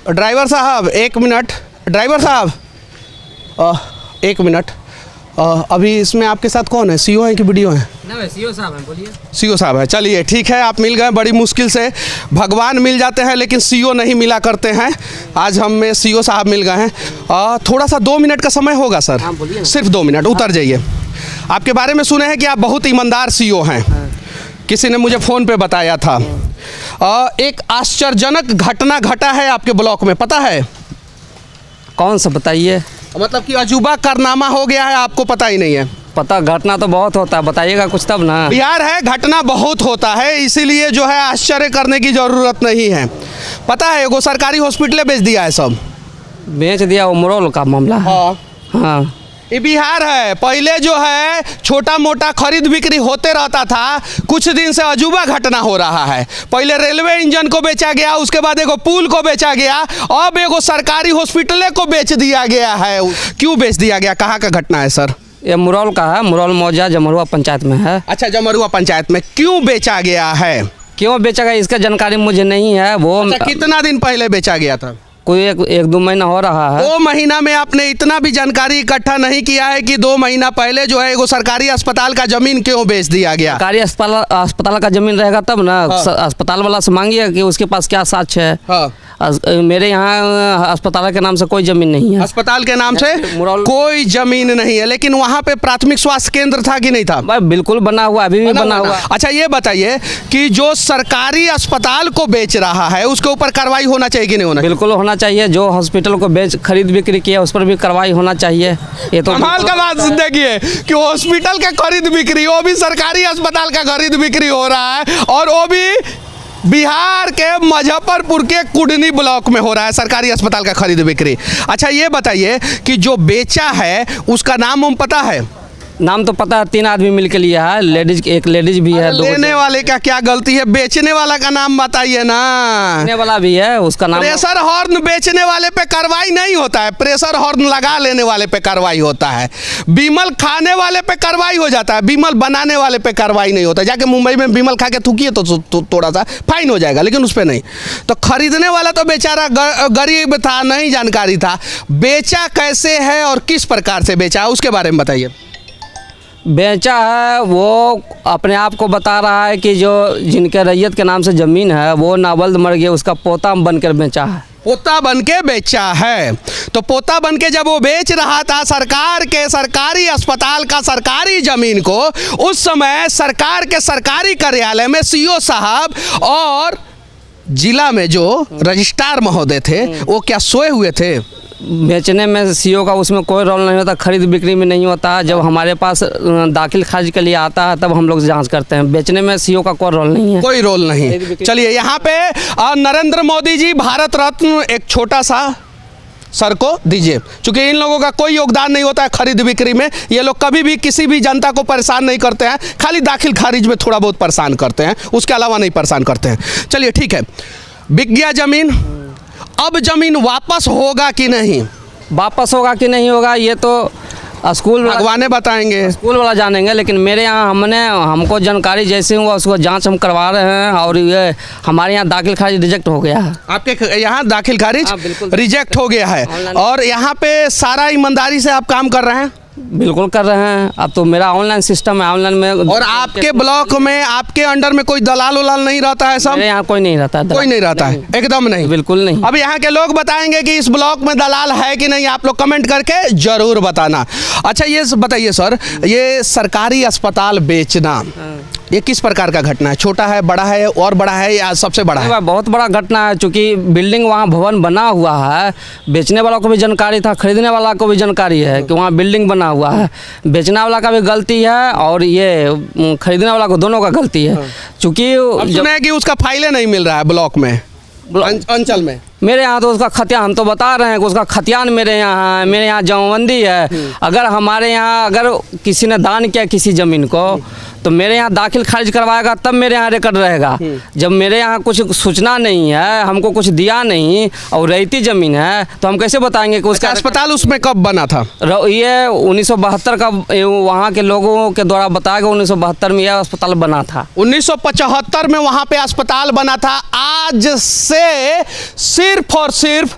Driver साहब एक minute, driver साहब एक मिनट, अभी इसमें आपके साथ कौन है, सीओ है कि वीडियो है? ना सीओ साहब हैं, बोलिए। सीओ साहब है, चलिए ठीक है, आप मिल गए। बड़ी मुश्किल से भगवान मिल जाते हैं लेकिन सीओ नहीं मिला करते हैं। आज हम में सीओ साहब मिल गए हैं। थोड़ा सा 2 मिनट का समय होगा सर? हाँ, बोलिए। सिर्फ 2 मिनट, उतर जाइए। आपके बारे में सुने हैं कि आप बहुत ईमानदार सीओ हैं। किसी ने मुझे फ़ोन पे बताया था। एक आश्चर्यजनक घटना घटा है आपके ब्लॉक में, पता है? कौन सा बताइए? मतलब कि अजूबा कारनामा हो गया है, आपको पता ही नहीं है? पता, घटना तो बहुत होता है, बताइएगा कुछ तब ना। बिहार है, घटना बहुत होता है, इसीलिए जो है आश्चर्य करने की ज़रूरत नहीं है। पता है एगो सरकारी हॉस्पिटल बेच दिया है, सब बेच दिया, उमरोल का मामला है। हाँ, ये बिहार है। पहले जो है छोटा मोटा खरीद बिक्री होते रहता था, कुछ दिन से अजूबा घटना हो रहा है। पहले रेलवे इंजन को बेचा गया, उसके बाद एगो पुल को बेचा गया, अब एगो सरकारी हॉस्पिटल को बेच दिया गया है। क्यों बेच दिया गया, कहाँ का घटना है सर? ये मुरौल का है, मुरौल मौजा जमरुआ पंचायत में है। अच्छा, जमरुआ पंचायत में। क्यों बेचा गया है? क्यों बेचा गया इसका जानकारी मुझे नहीं है। वो अच्छा, कितना दिन पहले बेचा गया था? कोई एक 2 महीना हो रहा है। 2 महीना में आपने इतना भी जानकारी इकट्ठा नहीं किया है कि 2 महीना पहले जो है एगो सरकारी अस्पताल का जमीन क्यों बेच दिया गया? सरकारी अस्पताल का जमीन रहेगा तब ना। हाँ। अस्पताल वाला से मांगिए कि उसके पास क्या साक्ष्य है। हाँ। मेरे यहाँ अस्पताल के नाम से कोई जमीन नहीं है। अस्पताल के नाम से मुरौल कोई जमीन नहीं है, लेकिन वहाँ पे प्राथमिक स्वास्थ्य केंद्र था कि नहीं था? भाई बिल्कुल बना हुआ, अभी भी बना हुआ। अच्छा, ये बताइए कि जो सरकारी अस्पताल को बेच रहा है उसके ऊपर कार्रवाई होना चाहिए कि नहीं होना? बिल्कुल होना चाहिए। जो हॉस्पिटल को खरीद बिक्री किया उस पर भी कार्रवाई होना चाहिए। ये तो कमाल का बात देखिए कि हॉस्पिटल का खरीद बिक्री, वो भी सरकारी अस्पताल का खरीद बिक्री हो रहा है, और वो भी बिहार के मुजफ्फरपुर के कुडनी ब्लॉक में हो रहा है सरकारी अस्पताल का खरीद बिक्री। अच्छा, ये बताइए कि जो बेचा है उसका नाम हम पता है? नाम तो पता है, 3 आदमी मिल के लिया है। लेडीज, एक लेडीज भी है। लेने वाले का क्या गलती है? बेचने वाला का नाम बताइए ना। लेने वाला भी है, उसका नाम। प्रेशर हॉर्न बेचने वाले पे कार्रवाई नहीं होता है, प्रेशर हॉर्न लगा लेने वाले पे कार्रवाई होता है। बीमल खाने वाले पे कार्रवाई हो जाता है, बीमल बनाने वाले पे कार्रवाई नहीं होता। जाके मुंबई में बीमल खा के थूकिए तो थोड़ा सा फाइन हो जाएगा, लेकिन उस पर नहीं। तो खरीदने वाला तो बेचारा गरीब था, नहीं जानकारी था। बेचा कैसे है और किस प्रकार से बेचा है, उसके बारे में बताइए। बेचा है वो अपने आप को बता रहा है कि जो जिनके रैयत के नाम से ज़मीन है वो नावल्द मर गया, उसका पोता बनकर बेचा है। पोता बन के बेचा है। तो पोता बन के जब वो बेच रहा था सरकार के सरकारी अस्पताल का सरकारी जमीन को, उस समय सरकार के सरकारी कार्यालय में सीओ साहब और जिला में जो रजिस्ट्रार महोदय थे वो क्या सोए हुए थे? बेचने में सीओ का उसमें कोई रोल नहीं होता, खरीद बिक्री में नहीं होता। जब हमारे पास दाखिल खारिज के लिए आता है तब हम लोग जांच करते हैं। बेचने में सीओ का कोई रोल नहीं है। कोई रोल नहीं। चलिए, यहाँ पे नरेंद्र मोदी जी भारत रत्न एक छोटा सा सर को दीजिए, क्योंकि इन लोगों का कोई योगदान नहीं होता है खरीद बिक्री में। ये लोग कभी भी किसी भी जनता को परेशान नहीं करते हैं, खाली दाखिल खारिज में थोड़ा बहुत परेशान करते हैं, उसके अलावा नहीं परेशान करते हैं। चलिए ठीक है, बिक गया जमीन, अब जमीन वापस होगा कि नहीं? वापस होगा कि नहीं होगा ये तो स्कूल भगवान बताएंगे, स्कूल वाला जानेंगे। लेकिन मेरे यहाँ हमको जानकारी जैसे हुआ उसको जांच हम करवा रहे हैं, और ये हमारे यहाँ दाखिल खारिज रिजेक्ट हो गया है। आपके यहाँ दाखिल खारिज रिजेक्ट हो गया है, और यहाँ पे सारा ईमानदारी से आप काम कर रहे हैं? बिल्कुल कर रहे हैं। अब तो मेरा ऑनलाइन सिस्टम है, ऑनलाइन में। और आपके ब्लॉक में आपके अंडर में कोई दलाल उलाल नहीं रहता है? सब मेरे यहाँ कोई नहीं रहता है। कोई नहीं रहता है, एकदम नहीं, बिल्कुल नहीं। अब यहाँ के लोग बताएंगे कि इस ब्लॉक में दलाल है कि नहीं, आप लोग कमेंट करके जरूर बताना। अच्छा, ये बताइए सर, ये सरकारी अस्पताल बेचना ये किस प्रकार का घटना है? छोटा है, बड़ा है, और बड़ा है, या सबसे बड़ा है? बहुत बड़ा घटना है, चूँकि बिल्डिंग वहाँ भवन बना हुआ है। बेचने वालों को भी जानकारी था, खरीदने वाला को भी जानकारी है कि वहाँ बिल्डिंग बना हुआ है। बेचने वाला का भी गलती है और ये खरीदने वाला को, दोनों का गलती है। चूँकि सुना है कि उसका फाइलें नहीं मिल रहा है ब्लॉक में, अंचल में। मेरे यहाँ तो उसका खतियान, हम तो बता रहे हैं कि उसका खतियान मेरे यहाँ है। मेरे यहाँ जमाबंदी है। अगर हमारे यहाँ अगर किसी ने दान किया किसी ज़मीन को, तो मेरे यहाँ दाखिल खारिज करवाएगा तब मेरे यहाँ रिकॉर्ड रहेगा। जब मेरे यहाँ कुछ सूचना नहीं है, हमको कुछ दिया नहीं और रैयती ज़मीन है, तो हम कैसे बताएंगे कि उसका अस्पताल उसमें कब बना था? ये 1972 का वहाँ के लोगों के द्वारा बताया गया, 1972 में यह अस्पताल बना था। 1975 में वहाँ पे अस्पताल बना था। आज से सिर्फ और सिर्फ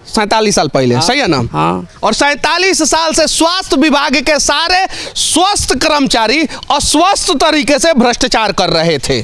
47 साल पहले, सही है ना? हाँ। और 47 साल से स्वास्थ्य विभाग के सारे स्वस्थ कर्मचारी अस्वस्थ तरीके से भ्रष्टाचार कर रहे थे,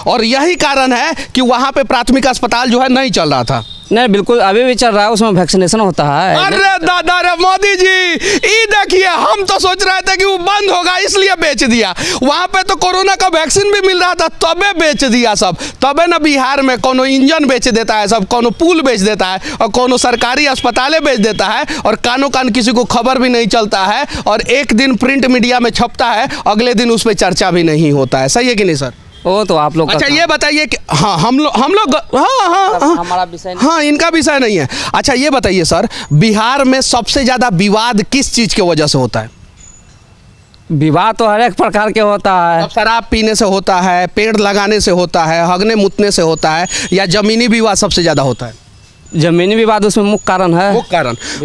और यही कारण है कि वहाँ पे प्राथमिक अस्पताल जो है नहीं चल रहा था। नहीं, बिल्कुल अभी भी चल रहा है, उसमें वैक्सीनेशन होता है। अरे दादा रे मोदी जी, ये देखिए, हम तो सोच रहे थे कि वो बंद होगा इसलिए बेच दिया। वहाँ पे तो कोरोना का वैक्सीन भी मिल रहा था, तबे बेच दिया सब। तबे ना बिहार में कोनो इंजन बेच देता है सब, कोनो पुल बेच देता है, और कोनो सरकारी अस्पतालें बेच देता है, और कानों कान किसी को खबर भी नहीं चलता है, और एक दिन प्रिंट मीडिया में छपता है, अगले दिन उस पर चर्चा भी नहीं होता है। सही है कि नहीं सर? वो तो आप लोग अच्छा ये बताइए कि हाँ हम लोग हमारा विषय हाँ इनका विषय नहीं है। अच्छा ये बताइए सर, बिहार में सबसे ज़्यादा विवाद किस चीज़ की वजह से होता है? विवाद तो हर एक प्रकार के होता है। अब शराब पीने से होता है, पेड़ लगाने से होता है, हगने मुतने से होता है, या जमीनी विवाद सबसे ज़्यादा होता है? जमीनी विवाद उसमें मुख्य कारण है।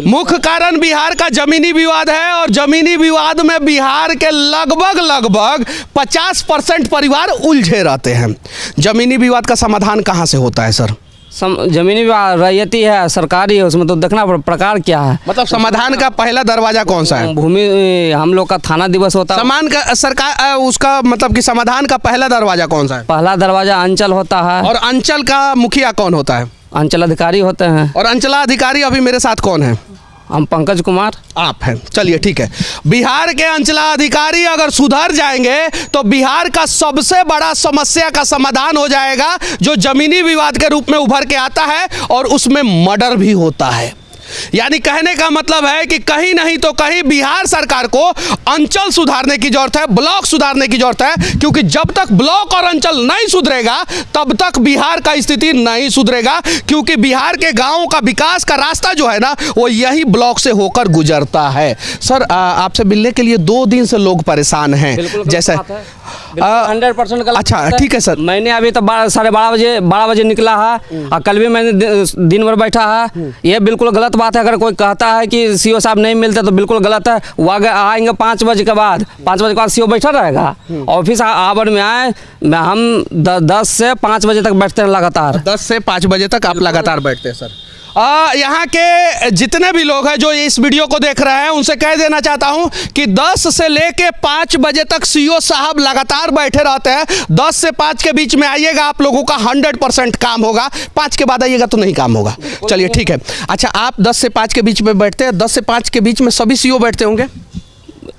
मुख्य कारण बिहार का जमीनी विवाद है, और जमीनी विवाद में बिहार के लगभग 50% परिवार उलझे रहते हैं। जमीनी विवाद का समाधान कहाँ से होता है सर? जमीनी विवाद रैयती है, सरकारी है, उसमें तो देखना प्रकार क्या है। मतलब समाधान का पहला दरवाजा कौन सा है? भूमि, हम लोग का थाना दिवस होता है। समान का सरकार उसका मतलब कि समाधान का पहला दरवाजा कौन सा है? पहला दरवाजा अंचल होता है। और अंचल का मुखिया कौन होता है? अंचल अधिकारी होते हैं। और अंचलाधिकारी अभी मेरे साथ कौन है? हम पंकज कुमार। आप हैं, चलिए ठीक है। बिहार के अंचलाधिकारी अगर सुधर जाएंगे तो बिहार का सबसे बड़ा समस्या का समाधान हो जाएगा, जो जमीनी विवाद के रूप में उभर के आता है, और उसमें मर्डर भी होता है। यानी कहने का मतलब है कि कहीं नहीं तो कहीं बिहार सरकार को अंचल सुधारने की जरूरत है, ब्लॉक सुधारने की जरूरत है, क्योंकि जब तक ब्लॉक और अंचल नहीं सुधरेगा तब तक बिहार का स्थिति नहीं सुधरेगा, क्योंकि बिहार के गांवों का विकास का रास्ता जो है ना, वो यही ब्लॉक से होकर गुजरता है। सर आपसे मिलने के लिए 2 दिन से लोग परेशान हैं, जैसे 100% गलत। अच्छा ठीक है सर। मैंने अभी तो 12 बजे निकला है, और कल भी मैंने दिन भर बैठा है। ये बिल्कुल गलत बात है। अगर कोई कहता है कि सीओ साहब नहीं मिलते तो बिल्कुल गलत है। वो आएंगे 5 बजे के बाद, 5 बजे के बाद सीओ बैठा रहेगा। ऑफिस आवर में आए, हम 10 से 5 बजे तक बैठते हैं लगातार। 10 से 5 बजे तक आप लगातार बैठते हैं सर। यहाँ के जितने भी लोग हैं जो इस वीडियो को देख रहे हैं, उनसे कह देना चाहता हूं कि 10 से लेके 5 बजे तक सीओ साहब लगातार बैठे रहते हैं। 10 से 5 के बीच में आइएगा, आप लोगों का 100% काम होगा। 5 के बाद आइएगा तो नहीं काम होगा। चलिए ठीक है। अच्छा आप 10 से 5 के बीच में बैठते हैं, 10 से 5 के बीच में सभी सीओ बैठते होंगे?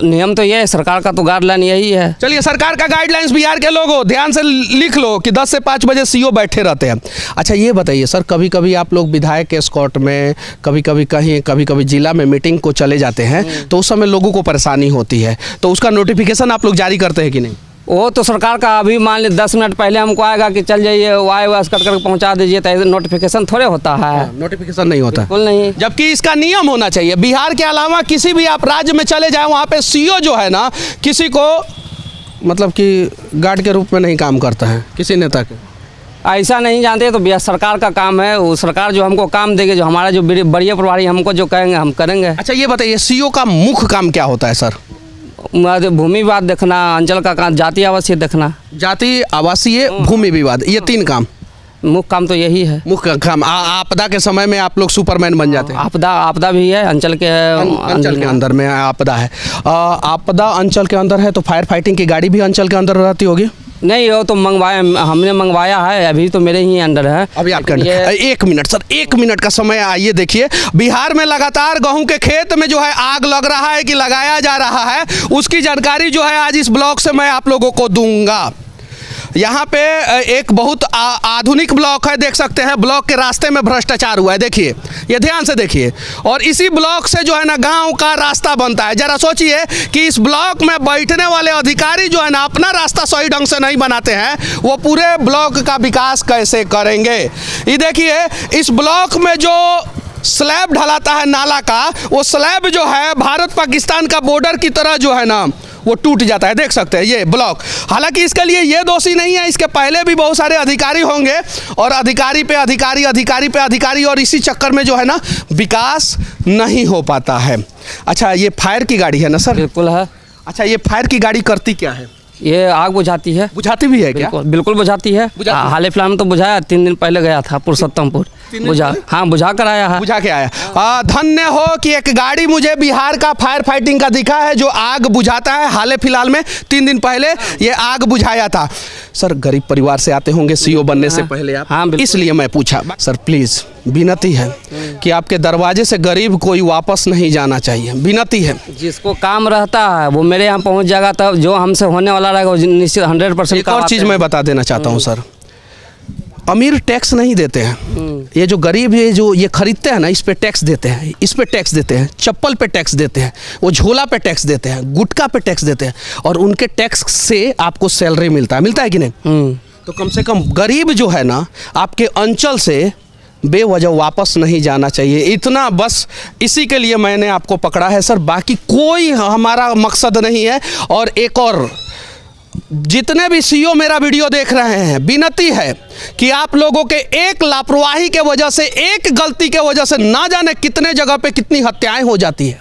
नियम तो ये है, सरकार का तो गाइडलाइन यही है। चलिए सरकार का गाइडलाइंस बिहार के लोगों ध्यान से लिख लो कि 10 से 5 बजे सीओ बैठे रहते हैं। अच्छा ये बताइए सर, कभी कभी आप लोग विधायक के एस्कॉर्ट में, कभी कभी जिला में मीटिंग को चले जाते हैं, तो उस समय लोगों को परेशानी होती है, तो उसका नोटिफिकेशन आप लोग जारी करते हैं कि नहीं? वो तो सरकार का, अभी मान ली 10 मिनट पहले हमको आएगा कि चल जाइए, वाई वास कर पहुंचा दीजिए, तो नोटिफिकेशन थोड़े होता है। नोटिफिकेशन नहीं होता, बिल्कुल नहीं। जबकि इसका नियम होना चाहिए। बिहार के अलावा किसी भी आप राज्य में चले जाएं, वहाँ पे सीओ जो है ना, किसी को मतलब कि गार्ड के रूप में नहीं काम करता है किसी नेता के। ऐसा नहीं जानते तो बिहार सरकार का काम है। वो सरकार जो हमको काम देगी, जो हमारा जो बड़े प्रभारी हमको जो कहेंगे हम करेंगे। अच्छा ये बताइए, सीओ का मुख्य काम क्या होता है सर? भूमि विवाद देखना, अंचल का काम, जाति आवासीय देखना। जाति आवासीय, भूमि विवाद, ये 3 काम मुख्य काम तो यही है। मुख्य काम। आपदा के समय में आप लोग सुपरमैन बन जाते हैं। आपदा भी है, अंचल के अंदर में आपदा है। आपदा अंचल के अंदर है तो फायर फाइटिंग की गाड़ी भी अंचल के अंदर रहती होगी? नहीं, वो तो हमने मंगवाया है, अभी तो मेरे ही अंडर है। अभी आपके अंडर। 1 मिनट सर, 1 मिनट का समय। आइए देखिए, बिहार में लगातार गेहूं के खेत में जो है आग लग रहा है कि लगाया जा रहा है, उसकी जानकारी जो है आज इस ब्लॉक से मैं आप लोगों को दूंगा। यहाँ पे एक बहुत आधुनिक ब्लॉक है, देख सकते हैं। ब्लॉक के रास्ते में भ्रष्टाचार हुआ है, देखिए, ये ध्यान से देखिए। और इसी ब्लॉक से जो है ना गांव का रास्ता बनता है। जरा सोचिए कि इस ब्लॉक में बैठने वाले अधिकारी जो है ना अपना रास्ता सही ढंग से नहीं बनाते हैं, वो पूरे ब्लॉक का विकास कैसे करेंगे? ये देखिए, इस ब्लॉक में जो स्लैब ढलाता है नाला का, वो स्लैब जो है भारत पाकिस्तान का बॉर्डर की तरह जो है ना, वो टूट जाता है। देख सकते हैं ये ब्लॉक। हालांकि इसके लिए ये दोषी नहीं है, इसके पहले भी बहुत सारे अधिकारी होंगे और अधिकारी पे अधिकारी, अधिकारी पे अधिकारी, और इसी चक्कर में जो है ना विकास नहीं हो पाता है। अच्छा, ये फायर की गाड़ी है ना सर? बिल्कुल है। अच्छा, ये फायर की गाड़ी करती क्या है? ये आग बुझाती है। बुझाती भी है क्या? बिल्कुल बिल्कुल बुझाती है। हाल फिलहाल में तो बुझाया, 3 दिन पहले गया था पुरुषोत्तमपुर, बुझा, हाँ बुझा कर आया है। बुझा के आया। धन्य हो कि एक गाड़ी मुझे बिहार का फायर फाइटिंग का दिखा है जो आग बुझाता है। हाल फिलहाल में 3 दिन पहले ये आग बुझाया था। सर, गरीब परिवार से आते होंगे सीओ बनने से पहले आप? हाँ, इसलिए मैं पूछा। सर प्लीज़ विनती है कि आपके दरवाजे से गरीब कोई वापस नहीं जाना चाहिए, विनती है। जिसको काम रहता है वो मेरे यहाँ पहुँच जाएगा, तब जो हमसे होने वाला रहेगा वो निश्चित 100%। एक और चीज़ मैं बता देना चाहता हूँ सर, अमीर टैक्स नहीं देते हैं। ये जो गरीब है जो ये खरीदते हैं ना, इस पे टैक्स देते हैं, इस पे टैक्स देते हैं, चप्पल पे टैक्स देते हैं, वो झोला पे टैक्स देते हैं, गुटखा पे टैक्स देते हैं, और उनके टैक्स से आपको सैलरी मिलता है कि नहीं? तो कम से कम गरीब जो है ना आपके अंचल से बेवजह वापस नहीं जाना चाहिए। इतना बस इसी के लिए मैंने आपको पकड़ा है सर, बाकी कोई हमारा मकसद नहीं है। और एक और, जितने भी सीओ मेरा वीडियो देख रहे हैं, विनती है कि आप लोगों के एक लापरवाही के वजह से, एक गलती के वजह से ना जाने कितने जगह पे कितनी हत्याएं हो जाती है।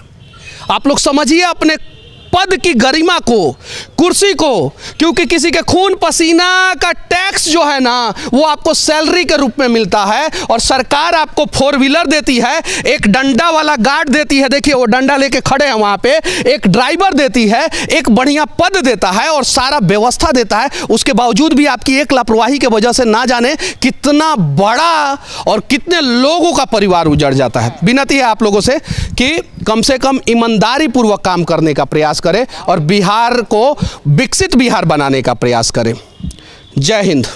आप लोग समझिए अपने पद की गरिमा को, कुर्सी को, क्योंकि किसी के खून पसीना का टैक्स जो है ना वो आपको सैलरी के रूप में मिलता है, और सरकार आपको 4 व्हीलर देती है, एक डंडा वाला गार्ड देती है, देखिए वो डंडा लेके खड़े हैं वहाँ पे, एक ड्राइवर देती है, एक बढ़िया पद देता है और सारा व्यवस्था देता है। उसके बावजूद भी आपकी एक लापरवाही के वजह से ना जाने कितना बड़ा और कितने लोगों का परिवार उजड़ जाता है। विनती है आप लोगों से कि कम से कम ईमानदारी पूर्वक काम करने का प्रयास करें और बिहार को विकसित बिहार बनाने का प्रयास करें। जय हिंद।